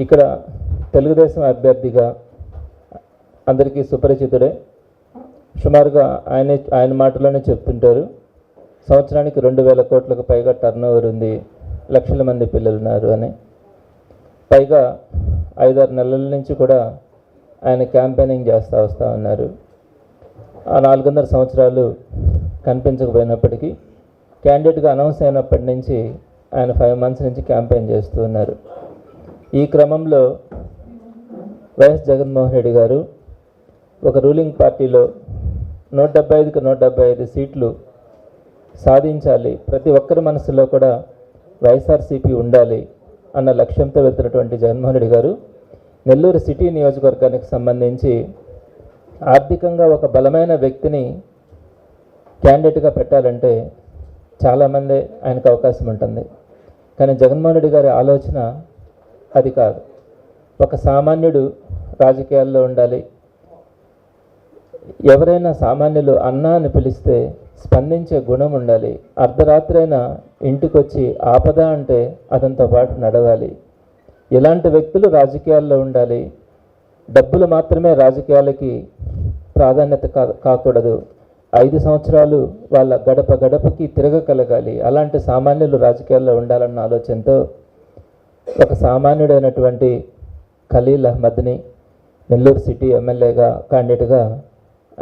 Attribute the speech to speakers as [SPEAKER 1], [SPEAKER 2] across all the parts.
[SPEAKER 1] ఇక్కడ తెలుగుదేశం అభ్యర్థిగా అందరికీ సుపరిచితుడే. సుమారుగా ఆయన మాటలోనే చెప్తుంటారు, సంవత్సరానికి 2000 కోట్లకు పైగా టర్నోవర్ ఉంది, లక్షల మంది పిల్లలు ఉన్నారు అని. పైగా 5-6 నెలల నుంచి కూడా ఆయన క్యాంపెయినింగ్ చేస్తూ వస్తూ ఉన్నారు. ఆ 4.5 సంవత్సరాలు కనిపించకపోయినప్పటికీ క్యాండిడేట్గా అనౌన్స్ అయినప్పటి నుంచి ఆయన 5 మంత్స్ నుంచి క్యాంపెయిన్ చేస్తూ ఉన్నారు. ఈ క్రమంలో వైఎస్ జగన్మోహన్ రెడ్డి గారు ఒక రూలింగ్ పార్టీలో 175కి 175 సీట్లు సాధించాలి, ప్రతి ఒక్కరి మనసులో కూడా వైఎస్ఆర్సీపీ ఉండాలి అన్న లక్ష్యంతో వెళ్తున్నటువంటి జగన్మోహన్ రెడ్డి గారు నెల్లూరు సిటీ నియోజకవర్గానికి సంబంధించి ఆర్థికంగా ఒక బలమైన వ్యక్తిని క్యాండిడేట్గా పెట్టాలంటే చాలామంది ఆయనకు అవకాశం ఉంటుంది. కానీ జగన్మోహన్ రెడ్డి గారి ఆలోచన అది కాదు. ఒక సామాన్యుడు రాజకీయాల్లో ఉండాలి. ఎవరైనా సామాన్యులు అన్నా అని పిలిస్తే స్పందించే గుణం ఉండాలి. అర్ధరాత్రైనా ఇంటికొచ్చి ఆపద అంటే అతనితో పాటు నడవాలి. ఇలాంటి వ్యక్తులు రాజకీయాల్లో ఉండాలి. డబ్బులు మాత్రమే రాజకీయాలకి ప్రాధాన్యత కాకూడదు. 5 సంవత్సరాలు వాళ్ళ గడప గడపకి తిరగగలగాలి. అలాంటి సామాన్యులు రాజకీయాల్లో ఉండాలన్న ఆలోచనతో ఒక సామాన్యుడైనటువంటి ఖలీల్ అహ్మద్ని నెల్లూరు సిటీ ఎమ్మెల్యేగా క్యాండిడేట్గా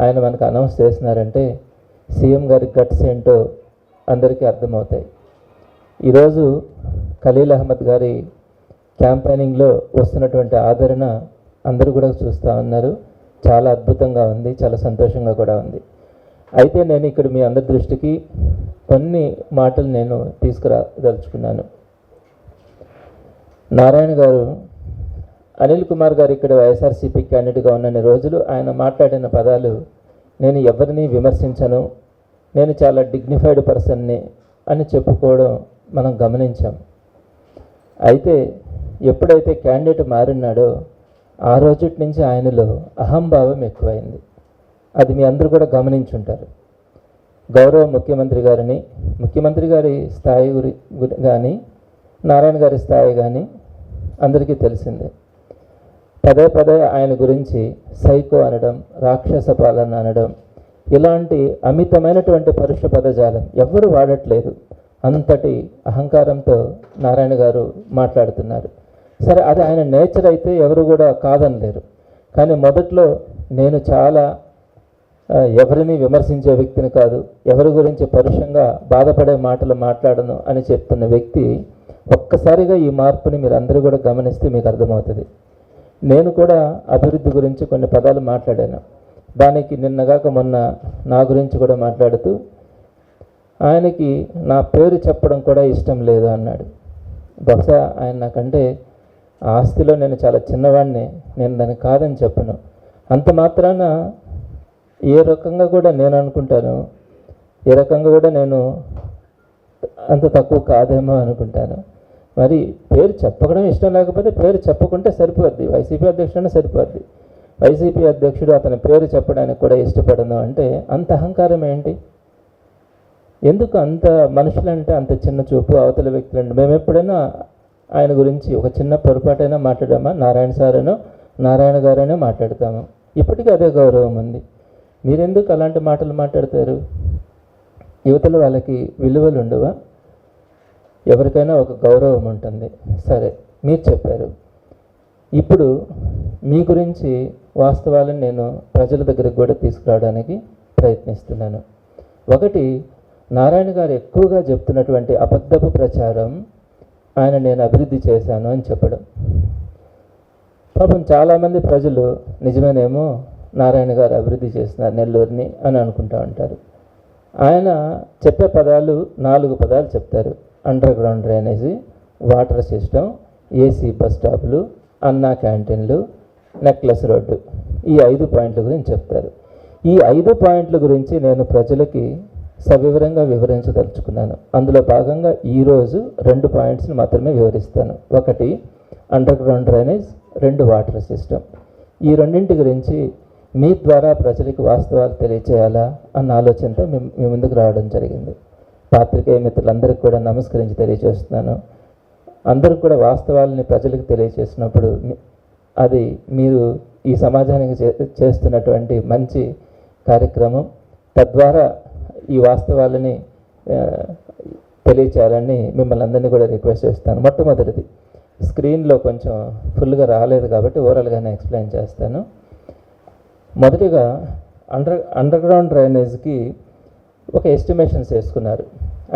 [SPEAKER 1] ఆయన మనకు అనౌన్స్ చేస్తున్నారంటే సీఎం గారి గట్స్ ఏంటో అందరికీ అర్థమవుతాయి. ఈరోజు ఖలీల్ అహ్మద్ గారి క్యాంపెయినింగ్లో వస్తున్నటువంటి ఆదరణ అందరూ కూడా చూస్తూ ఉన్నారు. చాలా అద్భుతంగా ఉంది, చాలా సంతోషంగా కూడా ఉంది. అయితే నేను ఇక్కడ మీ అందరి దృష్టికి కొన్ని మాటలు నేను తీసుకురాదలుచుకున్నాను. నారాయణ గారు, అనిల్ కుమార్ గారు ఇక్కడ వైఎస్ఆర్సీపీ క్యాండిడేట్గా ఉన్న రోజులు ఆయన మాట్లాడిన పదాలు, నేను ఎవరిని విమర్శించను, నేను చాలా డిగ్నిఫైడ్ పర్సన్ని అని చెప్పుకోవడం మనం గమనించాం. అయితే ఎప్పుడైతే క్యాండిడేట్ మారినాడో ఆ రోజుటి నుంచి ఆయనలో అహంభావం ఎక్కువైంది. అది మీ అందరూ కూడా గమనించుంటారు. గౌరవ ముఖ్యమంత్రి గారిని, ముఖ్యమంత్రి గారి స్థాయి కానీ నారాయణ గారి స్థాయి కానీ అందరికీ తెలిసిందే. పదే పదే ఆయన గురించి సైకో అనడం, రాక్షస పాలన అనడం, ఇలాంటి అమితమైనటువంటి పరుష పదజాలం ఎవ్వరూ వాడట్లేదు. అంతటి అహంకారంతో నారాయణ గారు మాట్లాడుతున్నారు. సరే, అది ఆయన నేచర్ అయితే ఎవరు కూడా కాదనలేరు. కానీ మొదట్లో నేను చాలా ఎవరిని విమర్శించే వ్యక్తిని కాదు, ఎవరి గురించి పరుషంగా బాధపడే మాటలు మాట్లాడను అని చెప్తున్న వ్యక్తి ఒక్కసారిగా ఈ మార్పుని మీరు అందరూ కూడా గమనిస్తే మీకు అర్థమవుతుంది. నేను కూడా అభివృద్ధి గురించి కొన్ని పదాలు మాట్లాడాను. దానికి నిన్నగాక మొన్న నా గురించి కూడా మాట్లాడుతూ ఆయనకి నా పేరు చెప్పడం కూడా ఇష్టం లేదు అన్నాడు. బహుశా ఆయన నాకంటే ఆస్తిలో నేను చాలా చిన్నవాడిని, నేను దాన్ని కాదని చెప్పను. అంత మాత్రాన ఏ రకంగా కూడా నేను అనుకుంటాను, ఏ రకంగా కూడా నేను అంత తక్కువ కాదేమో అనుకుంటాను. మరి పేరు చెప్పడం ఇష్టం లేకపోతే పేరు చెప్పకుంటే సరిపోద్ది, వైసీపీ అధ్యక్షుడైనా సరిపోద్ది. వైసీపీ అధ్యక్షుడు అతని పేరు చెప్పడానికి కూడా ఇష్టపడను అంటే అంత అహంకారం ఏంటి? ఎందుకు అంత మనుషులంటే అంత చిన్న చూపు అవతల వ్యక్తులంటే? మేము ఎప్పుడైనా ఆయన గురించి ఒక చిన్న పొరపాటైనా మాట్లాడామా? నారాయణ సారనో నారాయణ గారైనా మాట్లాడతాము. ఇప్పటికీ అదే గౌరవం ఉంది. మీరెందుకు అలాంటి మాటలు మాట్లాడతారు? యువతల వాళ్ళకి విలువలు ఉండవా? ఎవరికైనా ఒక గౌరవం ఉంటుంది. సరే, మీరు చెప్పారు. ఇప్పుడు మీ గురించి వాస్తవాలను నేను ప్రజల దగ్గరకు కూడా తీసుకురావడానికి ప్రయత్నిస్తున్నాను. ఒకటి, నారాయణ గారు ఎక్కువగా చెప్తున్నటువంటి అబద్ధపు ప్రచారం, ఆయన నేను అభివృద్ధి చేశాను అని చెప్పడం. పాపం చాలామంది ప్రజలు నిజమేనేమో నారాయణ గారు అభివృద్ధి చేస్తున్నారు నెల్లూరుని అని అనుకుంటూ ఉంటారు. ఆయన చెప్పే పదాలు 4 పదాలు చెప్తారు: underground drainage, water system, AC bus స్టాపులు, అన్నా క్యాంటీన్లు, నెక్లెస్ రోడ్డు. ఈ 5 పాయింట్ల గురించి చెప్తారు. ఈ 5 పాయింట్ల గురించి నేను ప్రజలకి సవివరంగా వివరించదలుచుకున్నాను. అందులో భాగంగా ఈరోజు 2 పాయింట్స్ని మాత్రమే వివరిస్తాను. ఒకటి under ground drainage, 2 water system. ఈ రెండింటి గురించి మీ ద్వారా ప్రజలకు వాస్తవాలు తెలియచేయాలా అన్న ఆలోచనతో మీ ముందుకు రావడం జరిగింది. పాత్రికేయ మిత్రులందరికీ కూడా నమస్కరించి తెలియజేస్తున్నాను. అందరూ కూడా వాస్తవాలని ప్రజలకు తెలియచేసినప్పుడు అది మీరు ఈ సమాజానికి చేస్తున్నటువంటి మంచి కార్యక్రమం. తద్వారా ఈ వాస్తవాలని తెలియచేయాలని మిమ్మల్ని అందరినీ కూడా రిక్వెస్ట్ చేస్తాను. మొట్టమొదటిది స్క్రీన్లో కొంచెం ఫుల్గా రాలేదు కాబట్టి ఓవరాల్గానే ఎక్స్ప్లెయిన్ చేస్తాను. మొదటిగా అండర్ గ్రౌండ్ డ్రైనేజ్కి ఒక ఎస్టిమేషన్స్ వేసుకున్నారు.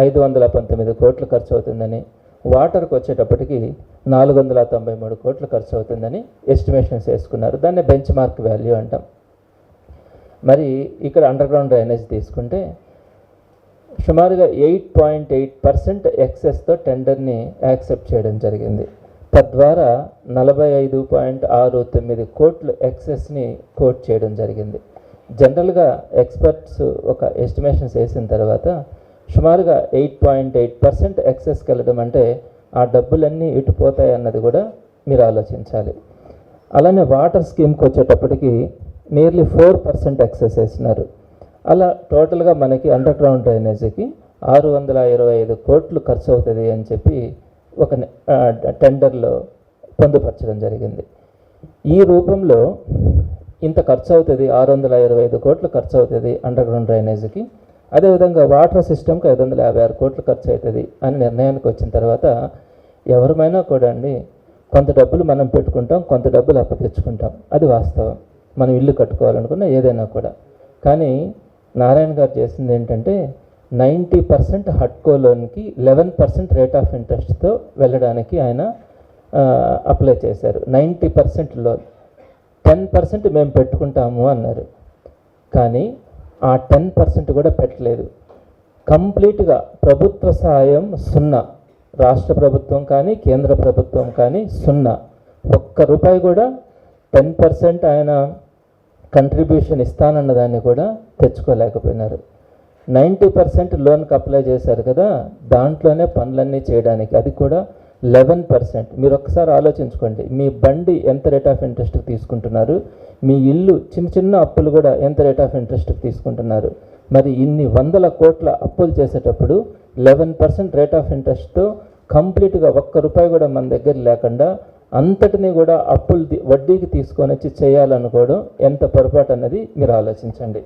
[SPEAKER 1] 519 కోట్లు ఖర్చు అవుతుందని, వాటర్కి వచ్చేటప్పటికి 493 కోట్లు ఖర్చు అవుతుందని ఎస్టిమేషన్స్ వేసుకున్నారు. దాన్ని బెంచ్ మార్క్ వాల్యూ అంటాం. మరి ఇక్కడ అండర్ గ్రౌండ్ డ్రైనేజ్ తీసుకుంటే సుమారుగా 8.8% ఎక్సెస్తో టెండర్ని యాక్సెప్ట్ చేయడం జరిగింది. తద్వారా 45.69 కోట్లు ఎక్సెస్ని కోట్ చేయడం జరిగింది. జనరల్గా ఎక్స్పర్ట్స్ ఒక ఎస్టిమేషన్స్ వేసిన తర్వాత సుమారుగా 8.8% ఎక్సెస్కి వెళ్ళడం అంటే ఆ డబ్బులన్నీ ఇటుపోతాయి అన్నది కూడా మీరు ఆలోచించాలి. అలానే వాటర్ స్కీమ్కి వచ్చేటప్పటికి నియర్లీ 4% ఎక్సెస్ వేసినారు. అలా టోటల్గా మనకి అండర్ గ్రౌండ్ డ్రైనేజీకి 625 కోట్లు ఖర్చు అవుతుంది అని చెప్పి ఒక టెండర్లో పొందుపరచడం జరిగింది. ఈ రూపంలో ఇంత ఖర్చు అవుతుంది, 625 కోట్లు ఖర్చు అవుతుంది అండర్ గ్రౌండ్ డ్రైనేజీకి. అదేవిధంగా వాటర్ సిస్టమ్కి 556 కోట్లు ఖర్చు అవుతుంది అని నిర్ణయానికి వచ్చిన తర్వాత ఎవరమైనా కూడా అండి కొంత డబ్బులు మనం పెట్టుకుంటాం, కొంత డబ్బులు అప్పగించుకుంటాం. అది వాస్తవం. మనం ఇల్లు కట్టుకోవాలనుకున్న ఏదైనా కూడా. కానీ నారాయణ గారు చేసింది ఏంటంటే 90% హట్కో లోన్కి 11% రేట్ ఆఫ్ ఇంట్రెస్ట్తో వెళ్ళడానికి ఆయన అప్లై చేశారు. 90% లోన్, 10% మేము పెట్టుకుంటాము అన్నారు. కానీ ఆ 10% కూడా పెట్టలేదు. కంప్లీట్గా ప్రభుత్వ సాయం 0. రాష్ట్ర ప్రభుత్వం కానీ కేంద్ర ప్రభుత్వం కానీ 0. ఒక్క రూపాయి కూడా 10% ఆయన కంట్రిబ్యూషన్ ఇస్తానన్న దాన్ని కూడా తెచ్చుకోలేకపోయినారు. 90% లోన్కి అప్లై చేశారు కదా, దాంట్లోనే పనులన్నీ చేయడానికి, అది కూడా 11%. మీరు ఒక్కసారి ఆలోచించుకోండి, మీ బండి ఎంత రేట్ ఆఫ్ ఇంట్రెస్ట్కి తీసుకుంటున్నారు, మీ ఇల్లు చిన్న చిన్న అప్పులు కూడా ఎంత రేట్ ఆఫ్ ఇంట్రెస్ట్కి తీసుకుంటున్నారు. మరి ఇన్ని 100 కోట్ల అప్పులు చేసేటప్పుడు 11% రేట్ ఆఫ్ ఇంట్రెస్ట్తో కంప్లీట్గా ఒక్క రూపాయి కూడా మన దగ్గర లేకుండా అంతటినీ కూడా అప్పులు వడ్డీకి తీసుకొని వచ్చి చేయాలనుకోవడం ఎంత పొరపాటు అన్నది మీరు ఆలోచించండి.